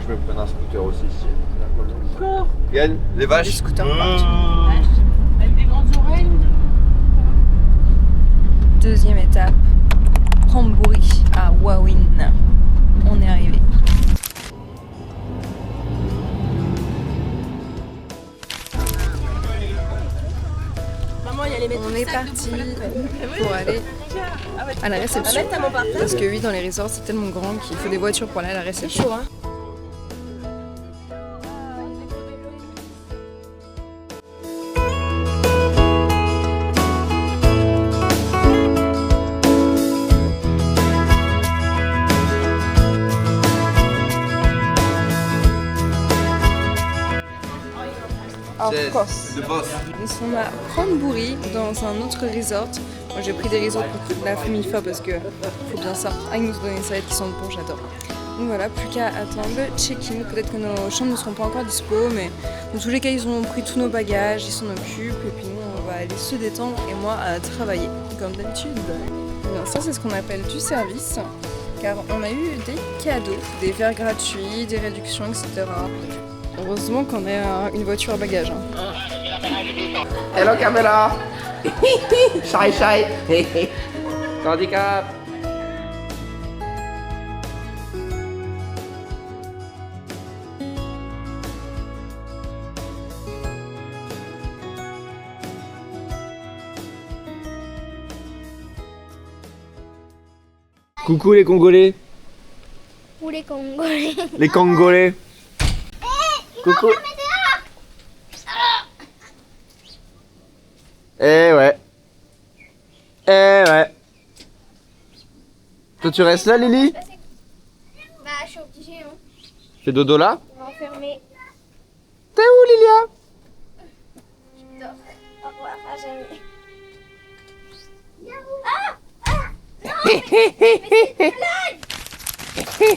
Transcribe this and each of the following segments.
Je vais me prendre un scooter aussi ici. Quoi? Yann, les vaches. Les scooters partout. Avec des grandes oreilles. Deuxième étape, Ramboury à Wawin. On est arrivé. Maman, il y a les On est parti pour aller à la réception. Parce que oui, dans les resorts, c'est tellement grand qu'il faut des voitures pour aller à la réception. Of course. Le boss. Nous sommes à Ramboury dans un autre resort. Moi j'ai pris des resorts pour toute la famille parce que faut bien ça. Avec nos données qui sont bons, j'adore. Donc voilà, plus qu'à attendre le check-in. Peut-être que nos chambres ne seront pas encore dispo, mais dans tous les cas ils ont pris tous nos bagages, ils s'en occupent et puis nous on va aller se détendre et moi à travailler comme d'habitude. Bien, ça c'est ce qu'on appelle du service, car on a eu des cadeaux, des verres gratuits, des réductions, etc. Heureusement qu'on a une voiture à bagages. Hein. Hello Camilla. Shy shy. Handicap. Coucou les Congolais. Ou les Congolais. Les Congolais. Coucou. Eh ouais. Eh ouais. Toi tu restes là Lily? Bah, je suis obligée, hein. Fais dodo là? On va enfermer. T'es où Lilia? Je dors. Au revoir, à jamais.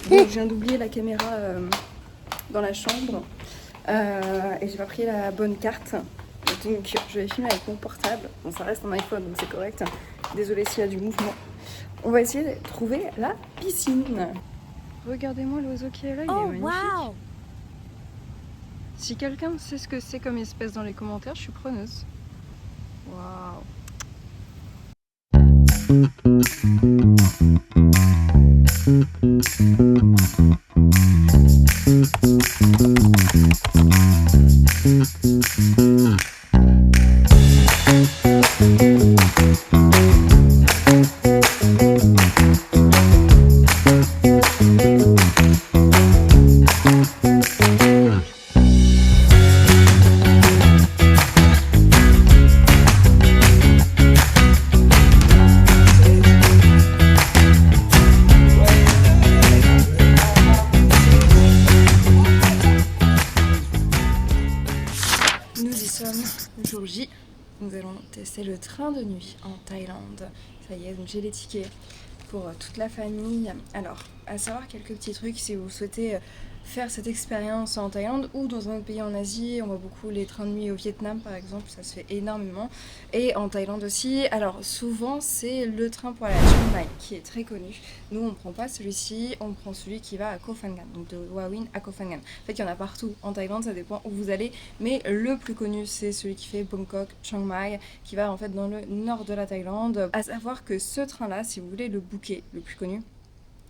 Donc, je viens d'oublier la caméra dans la chambre et j'ai pas pris la bonne carte. Donc je vais filmer avec mon portable. Bon, ça reste un iPhone donc c'est correct. Désolée s'il y a du mouvement. On va essayer de trouver la piscine. Regardez-moi l'oiseau qui est là, il est magnifique. Wow. Si quelqu'un sait ce que c'est comme espèce dans les commentaires, je suis preneuse. Waouh. Jour J, nous allons tester le train de nuit en Thaïlande. Ça y est, donc j'ai les tickets pour toute la famille. Alors, à savoir quelques petits trucs si vous souhaitez faire cette expérience en Thaïlande ou dans un autre pays en Asie. On voit beaucoup les trains de nuit au Vietnam par exemple, ça se fait énormément. Et en Thaïlande aussi. Alors souvent c'est le train pour aller à Chiang Mai qui est très connu. Nous on ne prend pas celui-ci, on prend celui qui va à Koh Phangan, donc de Hua Hin à Koh Phangan. En fait il y en a partout en Thaïlande, ça dépend où vous allez. Mais le plus connu c'est celui qui fait Bangkok, Chiang Mai, qui va en fait dans le nord de la Thaïlande. À savoir que ce train là, si vous voulez le booker, le plus connu,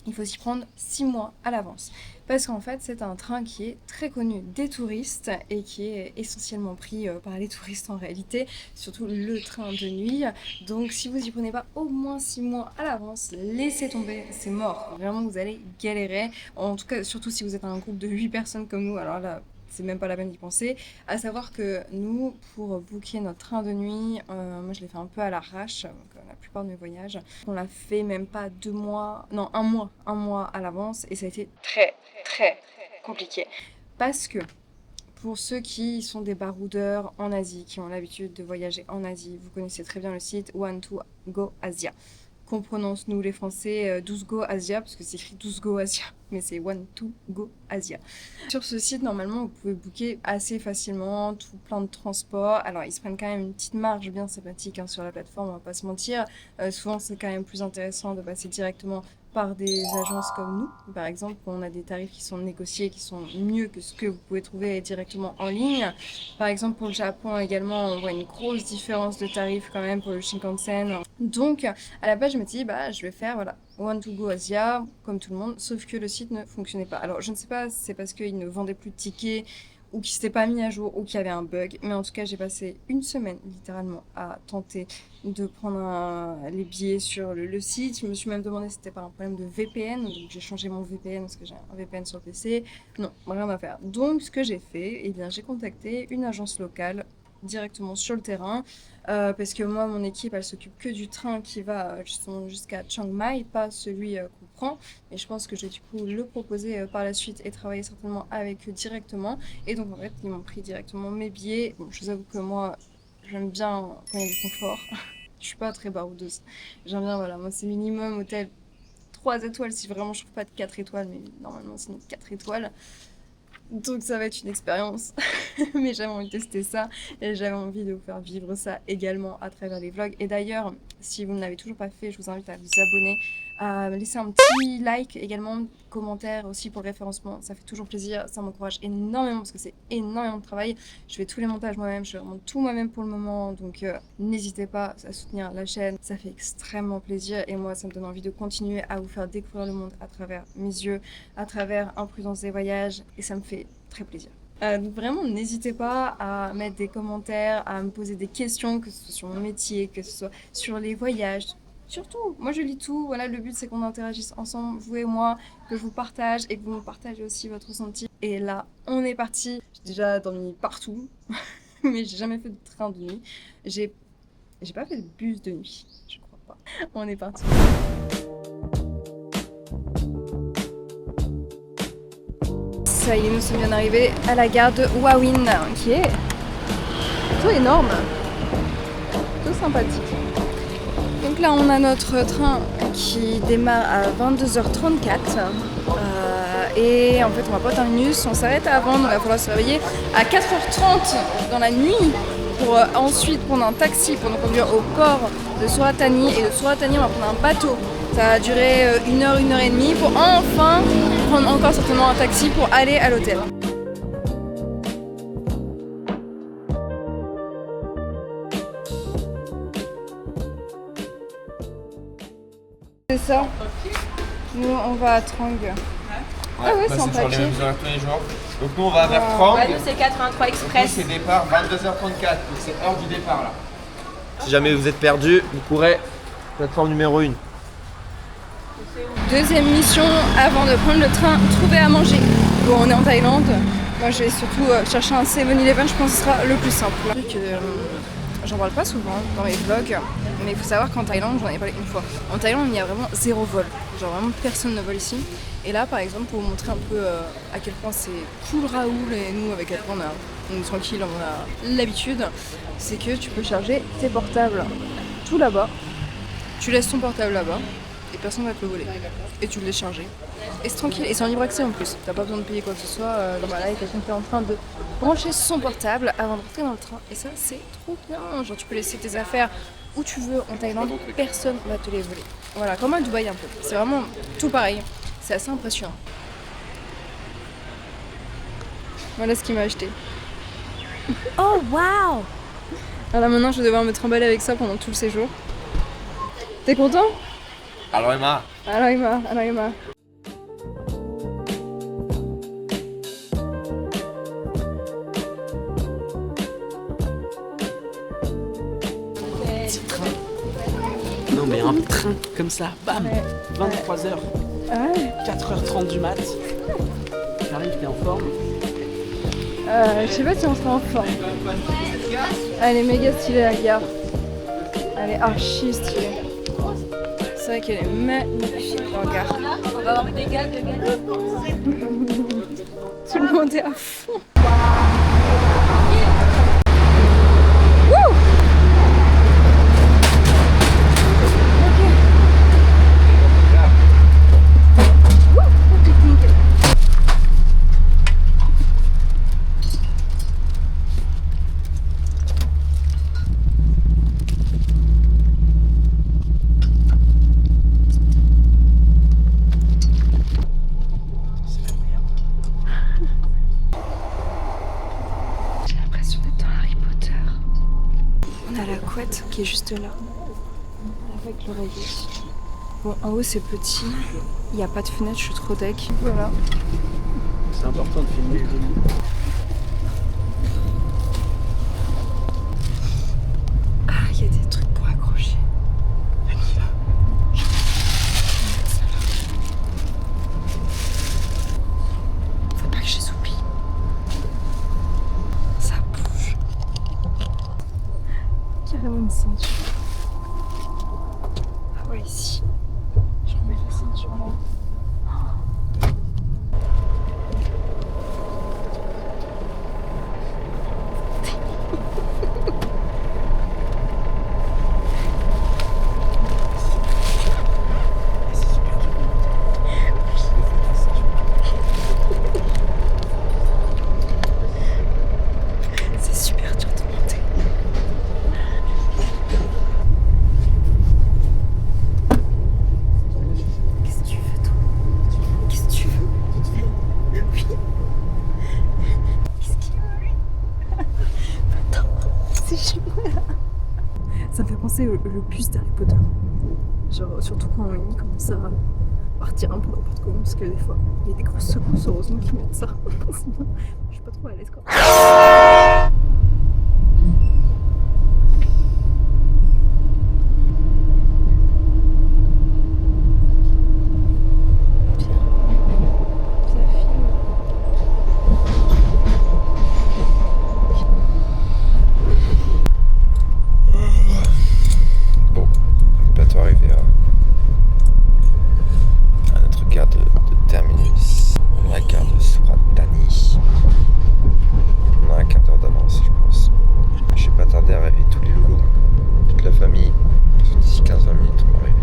il faut s'y prendre 6 mois à l'avance. Parce qu'en fait, c'est un train qui est très connu des touristes et qui est essentiellement pris par les touristes en réalité, surtout le train de nuit. Donc si vous y prenez pas au moins 6 mois à l'avance, laissez tomber, c'est mort. Vraiment, vous allez galérer. En tout cas, surtout si vous êtes un groupe de 8 personnes comme nous, alors là, c'est même pas la peine d'y penser. À savoir que nous, pour booker notre train de nuit, moi je l'ai fait un peu à l'arrache, donc la plupart de mes voyages. On l'a fait même pas 2 mois, non un mois à l'avance et ça a été très compliqué. Parce que pour ceux qui sont des baroudeurs en Asie, qui ont l'habitude de voyager en Asie, vous connaissez très bien le site One2Go Asia. Qu'on prononce nous les Français 12Go Asia, parce que c'est écrit 12Go Asia, mais c'est One2Go Asia. Sur ce site, normalement, vous pouvez booker assez facilement, tout plein de transports. Alors, ils se prennent quand même une petite marge bien sympathique sur la plateforme, on va pas se mentir. Souvent, c'est quand même plus intéressant de passer directement par des agences comme nous. Par exemple, on a des tarifs qui sont négociés, qui sont mieux que ce que vous pouvez trouver directement en ligne. Par exemple, pour le Japon également, on voit une grosse différence de tarifs quand même pour le Shinkansen. Donc, à la base, je me dis, bah, je vais faire, voilà, One to Go Asia, comme tout le monde, sauf que le site ne fonctionnait pas. Alors, je ne sais pas si c'est parce qu'ils ne vendaient plus de tickets, ou qui s'était pas mis à jour, ou qu'il y avait un bug. Mais en tout cas, j'ai passé une semaine, littéralement, à tenter de prendre les billets sur le site. Je me suis même demandé si c'était pas un problème de VPN. Donc, j'ai changé mon VPN parce que j'ai un VPN sur le PC. Non, rien à faire. Donc, ce que j'ai fait, eh bien, j'ai contacté une agence locale directement sur le terrain parce que moi, mon équipe, elle s'occupe que du train qui va jusqu'à Chiang Mai, pas celui qu'on prend. Et je pense que je vais du coup le proposer par la suite et travailler certainement avec eux directement. Et donc en fait, ils m'ont pris directement mes billets. Bon, je vous avoue que moi, j'aime bien quand il y a du confort. Je suis pas très baroudeuse. J'aime bien, voilà, moi c'est minimum hôtel 3 étoiles si vraiment je trouve pas de 4 étoiles, mais normalement c'est 4 étoiles. Donc ça va être une expérience, mais j'avais envie de tester ça et j'avais envie de vous faire vivre ça également à travers les vlogs. Et d'ailleurs, si vous ne l'avez toujours pas fait, je vous invite à vous abonner, à laisser un petit like également, commentaire aussi pour le référencement. Ça fait toujours plaisir, ça m'encourage énormément parce que c'est énormément de travail. Je fais tous les montages moi-même, je remonte tout moi-même pour le moment, donc n'hésitez pas à soutenir la chaîne, ça fait extrêmement plaisir et moi ça me donne envie de continuer à vous faire découvrir le monde à travers mes yeux, à travers Imprudence des voyages et ça me fait très plaisir. Donc vraiment, n'hésitez pas à mettre des commentaires, à me poser des questions, que ce soit sur mon métier, que ce soit sur les voyages. Surtout, moi je lis tout. Voilà, le but c'est qu'on interagisse ensemble, vous et moi, que je vous partage et que vous me partagez aussi votre ressenti. Et là, on est parti. J'ai déjà dormi partout, mais j'ai jamais fait de train de nuit. J'ai pas fait de bus de nuit, je crois pas. On est parti. Ça y est, nous sommes bien arrivés à la gare de Hua Hin, qui est plutôt énorme, plutôt sympathique. Donc là, on a notre train qui démarre à 22h34 et en fait, on va pas terminus, on s'arrête avant, donc il va falloir se réveiller à 4h30 dans la nuit pour ensuite prendre un taxi pour nous conduire au port de Suratani et de Suratani, on va prendre un bateau. Ça va durer 1 heure, 1 heure et demie pour enfin prendre encore certainement un taxi pour aller à l'hôtel. C'est ça. Nous on va à Trang. Ah ouais, c'est en papier. Sur les mêmes horaires tous les jours. Donc nous on va vers Trang. Bah, nous c'est 83 Express. C'est départ 22h34. Donc c'est heure du départ là. Si jamais vous êtes perdu, vous courez plateforme numéro 1. Deuxième mission avant de prendre le train, trouver à manger. Bon, on est en Thaïlande. Moi je vais surtout chercher un 7-Eleven, je pense que ce sera le plus simple. J'en parle pas souvent dans mes vlogs, mais il faut savoir qu'en Thaïlande, j'en ai parlé une fois. En Thaïlande, il y a vraiment 0 vol. Genre vraiment personne ne vole ici. Et là, par exemple, pour vous montrer un peu à quel point c'est cool Raoul et nous, avec quel point on est tranquille, on a l'habitude, c'est que tu peux charger tes portables tout là-bas. Tu laisses ton portable là-bas et personne ne va te le voler. Et tu le laisses charger. Et c'est tranquille, et c'est en libre accès en plus. T'as pas besoin de payer quoi que ce soit. Là, il y a quelqu'un qui est en train de brancher son portable avant de rentrer dans le train. Et ça, c'est trop bien. Genre, tu peux laisser tes affaires où tu veux en Thaïlande, personne va te les voler. Voilà, comme à Dubaï un peu. C'est vraiment tout pareil. C'est assez impressionnant. Voilà ce qu'il m'a acheté. Oh wow! Alors maintenant, je vais devoir me trimballer avec ça pendant tout le séjour. T'es content? Alors Emma. Alors Emma. Non mais un train comme ça, bam, Ouais. 23h, Ah ouais. 4h30 du mat. J'arrive, t'es en forme? Je sais pas si on sera en forme. Elle est méga stylée la gare. Elle est archi stylée. C'est vrai qu'elle est magnifique la gare. On va avoir des gars de gars. Tout le monde est à fond. couette qui est juste là, avec l'oreiller. Bon, en haut c'est petit, il n'y a pas de fenêtre, je suis trop deg. Voilà. C'est important de filmer les animaux. Ah, il y a des trucs pour accrocher. Faut pas que j'essoupille. Ça bouge. Carrément une ceinture. Ah ouais, ici. Je remets la ceinture là. C'est super dur de monter. Qu'est-ce que tu veux, toi? Qu'est-ce que tu veux? Oui. Qu'est-ce qu'il veut? Attends, c'est chez moi là. Ça me fait penser au bus d'Harry Potter. Genre, surtout quand il commence à partir un peu n'importe comment, parce que des fois, il y a des grosses secousses, heureusement qu'ils mettent ça. Sinon, je suis pas trop à l'aise quoi. Bon, bientôt arrivé à notre gare de terminus, la gare de Suratani. On a un quart d'heure d'avance, je pense. Je vais pas tarder à réveiller tous les loulous, toute la famille. D'ici 15-20 minutes, on va arriver.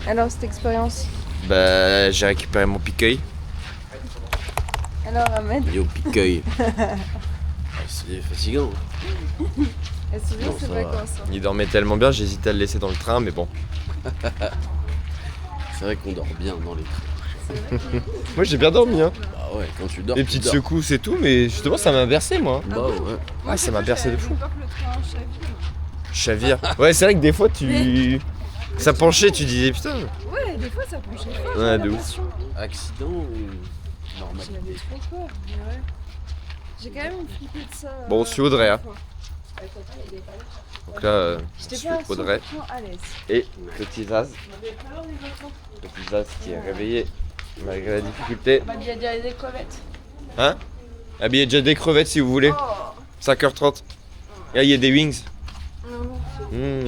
Alors, cette expérience. Bah, j'ai récupéré mon piqueuil. Alors, Ahmed, Yo, piqueuil. C'est fatigant. est-ce que Non, c'est ça pas va. quoi ça? Il dormait tellement bien, j'hésitais à le laisser dans le train, mais bon. C'est vrai qu'on dort bien dans les trains. Moi j'ai bien dormi, hein. Bah ouais, quand tu dors. Des tu petites dors. secousses et tout, mais justement ça m'a bercé moi. Bah ouais. Ah, ça m'a bercé de fou. J'ai peur que le train chavire. Chavire. Ouais, c'est vrai que des fois tu. Ça penchait, tu disais putain. Ouais, des fois ça penchait fort. Ouais, j'ai de ouf. l'impression. Accident ou normal? J'avais trop peur, mais ouais. J'ai quand même flippé de ça. Bon, on suit Audrey, hein. une fois. Donc là, on J'étais suit pas Audrey 100% à l'aise. et petit Zaz. Petit Zaz qui est réveillé malgré la difficulté. On va bien dire des crevettes. Hein? Ah, il y a déjà des crevettes si vous voulez. 5h30. Et là, il y a des wings.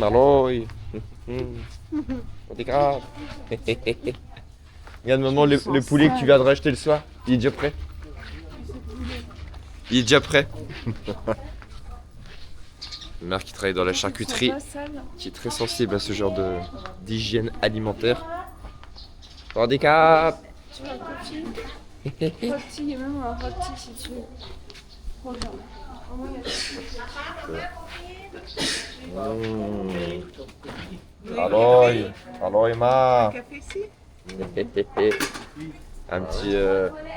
Alors, oui. On dégrade. Regarde maman, le poulet que tu viens de racheter le soir, il est déjà prêt. Il est déjà prêt. Ma mère qui travaille dans la charcuterie, qui est très sensible à ce genre d'hygiène alimentaire. Handicap. Tu veux un coffee? Hot tea, il y a même un hot tea si tu veux. Regarde. Au moins, il y a Alors, Emma. café ici? Un petit.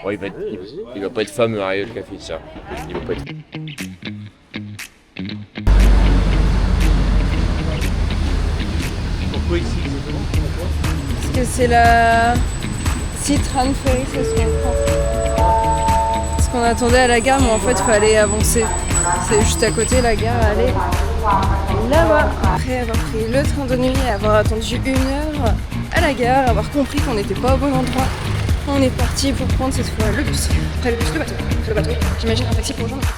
Bon, il va pas être fameux, hein, le café, tiens. Il va pas être. Pourquoi ici exactement? Parce que c'est la Citran Ferry, c'est ce qu'on prend. Parce qu'on attendait à la gare, mais en fait, il fallait avancer. C'est juste à côté, la gare, aller là-bas. Après avoir pris le train de nuit, avoir attendu 1 heure à la gare, avoir compris qu'on n'était pas au bon endroit, on est parti pour prendre cette fois le bus. Après le bus, le bateau. J'imagine un taxi pour rejoindre.